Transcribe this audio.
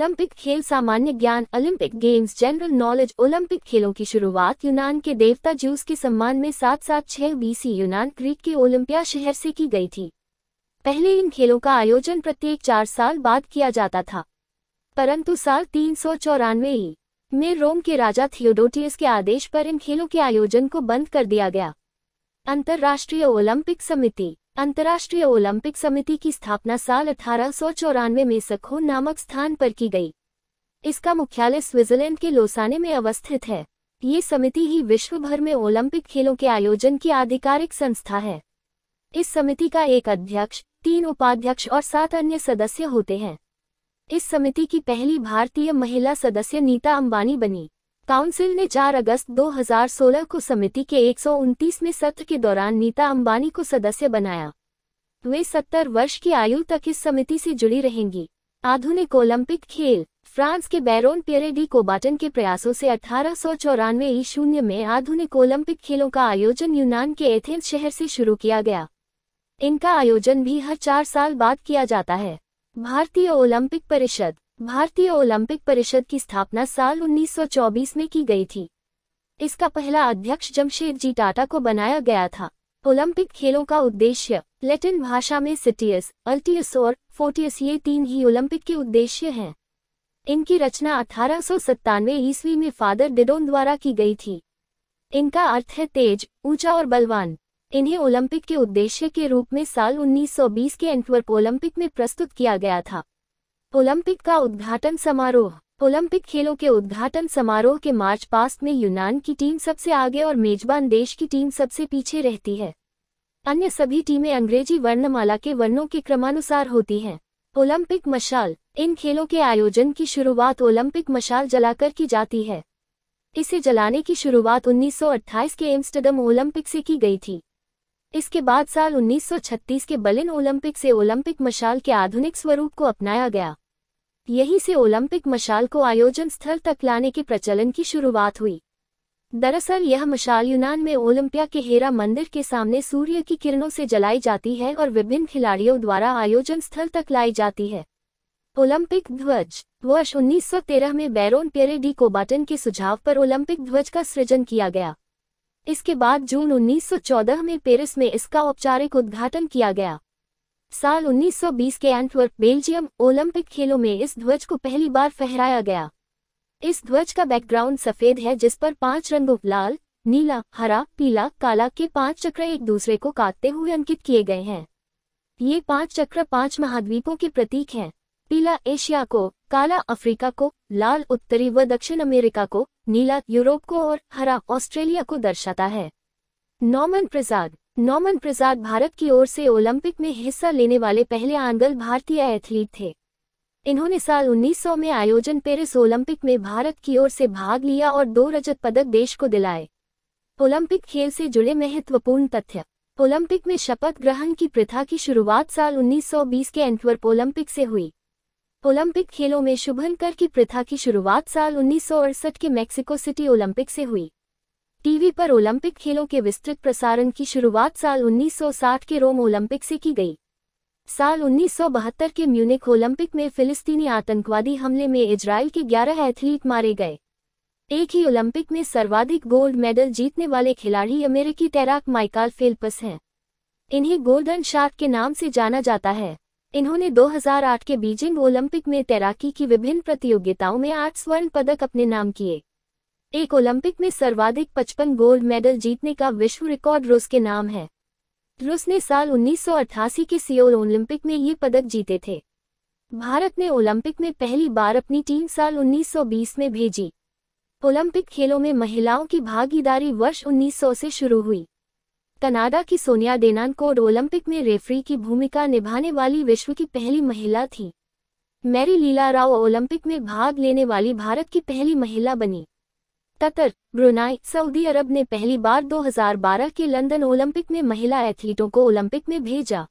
Olympic खेल सामान्य ज्ञान Olympic games general knowledge Olympic खेलों की शुरुआत यूनान के देवता ज्यूस के सम्मान में 776 बीसी यूनान क्रीट के ओलंपिया शहर से की गई थी। पहले इन खेलों का आयोजन प्रत्येक 4 साल बाद किया जाता था, परंतु साल 394 में रोम के राजा थियोडोटियस के आदेश पर इन खेलों के आयोजन को बंद कर दिया गया। अंतर्राष्ट्रीय ओलंपिक समिति की स्थापना साल 1894 में सखो नामक स्थान पर की गई। इसका मुख्यालय स्विट्जरलैंड के लोसाने में अवस्थित है। ये समिति ही विश्व भर में ओलंपिक खेलों के आयोजन की आधिकारिक संस्था है। इस समिति का एक अध्यक्ष, 3 उपाध्यक्ष और 7 अन्य सदस्य होते हैं। इस समिति की पहली भारतीय महिला सदस्य नीता अंबानी बनी। काउंसिल ने 4 अगस्त 2016 को समिति के 129वें सत्र के दौरान नीता अंबानी को सदस्य बनाया। वे 70 वर्ष की आयु तक इस समिति से जुड़ी रहेंगी। आधुनिक ओलंपिक खेल फ्रांस के बैरोन पियरे डी कोबाटन के प्रयासों से 1894 ईस्वी में आधुनिक ओलंपिक खेलों का आयोजन यूनान के एथेंस शहर से शुरू किया गया। इनका आयोजन भी हर 4 साल बाद किया जाता है। भारतीय ओलंपिक परिषद की स्थापना साल 1924 में की गई थी। इसका पहला अध्यक्ष जमशेदजी टाटा को बनाया गया था। ओलंपिक खेलों का उद्देश्य लैटिन भाषा में सिटियस, अल्टियस और फोर्टियस ये 3 ही ओलंपिक के उद्देश्य हैं। इनकी रचना 1897 ईस्वी में फादर डिडोन द्वारा की गई थी। इनका अर्थ है तेज, ऊंचा और बलवान। इन्हें ओलंपिक के उद्देश्य के रूप में साल 1920 के एंटवर्प ओलंपिक में प्रस्तुत किया गया था। ओलंपिक का उद्घाटन समारोह ओलंपिक खेलों के उद्घाटन समारोह के मार्च पास्ट में यूनान की टीम सबसे आगे और मेजबान देश की टीम सबसे पीछे रहती है। अन्य सभी टीमें अंग्रेजी वर्णमाला के वर्णों के क्रमानुसार होती हैं। ओलंपिक मशाल इन खेलों के आयोजन की शुरुआत ओलंपिक मशाल जलाकर की जाती है। इसे जलाने की शुरुआत 1928 के एम्स्टर्डम ओलंपिक से की गई थी। इसके बाद साल 1936 के बर्लिन ओलंपिक से ओलंपिक मशाल के आधुनिक स्वरूप को अपनाया गया। यहीं से ओलंपिक मशाल को आयोजन स्थल तक लाने के प्रचलन की शुरुआत हुई। दरअसल यह मशाल यूनान में ओलंपिया के हेरा मंदिर के सामने सूर्य की किरणों से जलाई जाती है और विभिन्न खिलाड़ियों द्वारा आयोजन स्थल तक लाई जाती है। ओलंपिक ध्वज वर्ष 1913 में बैरोन पियरे डी कोबाटन के सुझाव पर ओलंपिक ध्वज का सृजन किया गया। इसके बाद जून 1914 में पेरिस में इसका औपचारिक उद्घाटन किया गया। साल 1920 के एंटवर्प बेल्जियम ओलंपिक खेलों में इस ध्वज को पहली बार फहराया गया। इस ध्वज का बैकग्राउंड सफेद है जिस पर 5 रंगों लाल, नीला, हरा, पीला, काला के 5 चक्र एक दूसरे को काटते हुए अंकित किए गए हैं। ये 5 चक्र 5 महाद्वीपों के प्रतीक हैं। पीला एशिया को, काला अफ्रीका को, लाल उत्तरी व दक्षिण अमेरिका को, नीला यूरोप को और हरा ऑस्ट्रेलिया को दर्शाता है। नॉमन प्रसाद भारत की ओर से ओलंपिक में हिस्सा लेने वाले पहले आंग्ल भारतीय एथलीट थे। इन्होंने साल 1900 में आयोजन पेरिस ओलंपिक में भारत की ओर से भाग लिया और 2 रजत पदक देश को दिलाए। ओलंपिक खेल से जुड़े महत्वपूर्ण तथ्य ओलंपिक में शपथ ग्रहण की प्रथा की शुरुआत साल 1920 के एंटवर्प ओलंपिक से हुई। ओलंपिक खेलों में शुभंकर की प्रथा की शुरुआत साल 1968 के मैक्सिको सिटी ओलंपिक से हुई। टीवी पर ओलंपिक खेलों के विस्तृत प्रसारण की शुरुआत साल 1960 के रोम ओलंपिक से की गई। साल 1972 के म्यूनिख ओलंपिक में फिलिस्तीनी आतंकवादी हमले में इजराइल के 11 एथलीट मारे गए। एक ही ओलंपिक में सर्वाधिक गोल्ड मेडल जीतने वाले खिलाड़ी अमेरिकी तैराक माइकल फेल्प्स हैं। इन्हें गोल्डन शार्क के नाम से जाना जाता है। इन्होंने 2008 के बीजिंग ओलंपिक में तैराकी की विभिन्न प्रतियोगिताओं में 8 स्वर्ण पदक अपने नाम किए। एक ओलंपिक में सर्वाधिक 55 गोल्ड मेडल जीतने का विश्व रिकॉर्ड रूस के नाम है। रूस ने साल 1988 के सियोल ओलंपिक में ये पदक जीते थे। भारत ने ओलंपिक में पहली बार अपनी टीम साल 1920 में भेजी। ओलंपिक खेलों में महिलाओं की भागीदारी वर्ष 1900 से शुरू हुई। कनाडा की सोनिया डेनानकोर्ड ओलंपिक में रेफरी की भूमिका निभाने वाली विश्व की पहली महिला थी। मैरी लीला राव ओलंपिक में भाग लेने वाली भारत की पहली महिला बनी। कतर, ब्रुनाई, सऊदी अरब ने पहली बार 2012 के लंदन ओलंपिक में महिला एथलीटों को ओलंपिक में भेजा।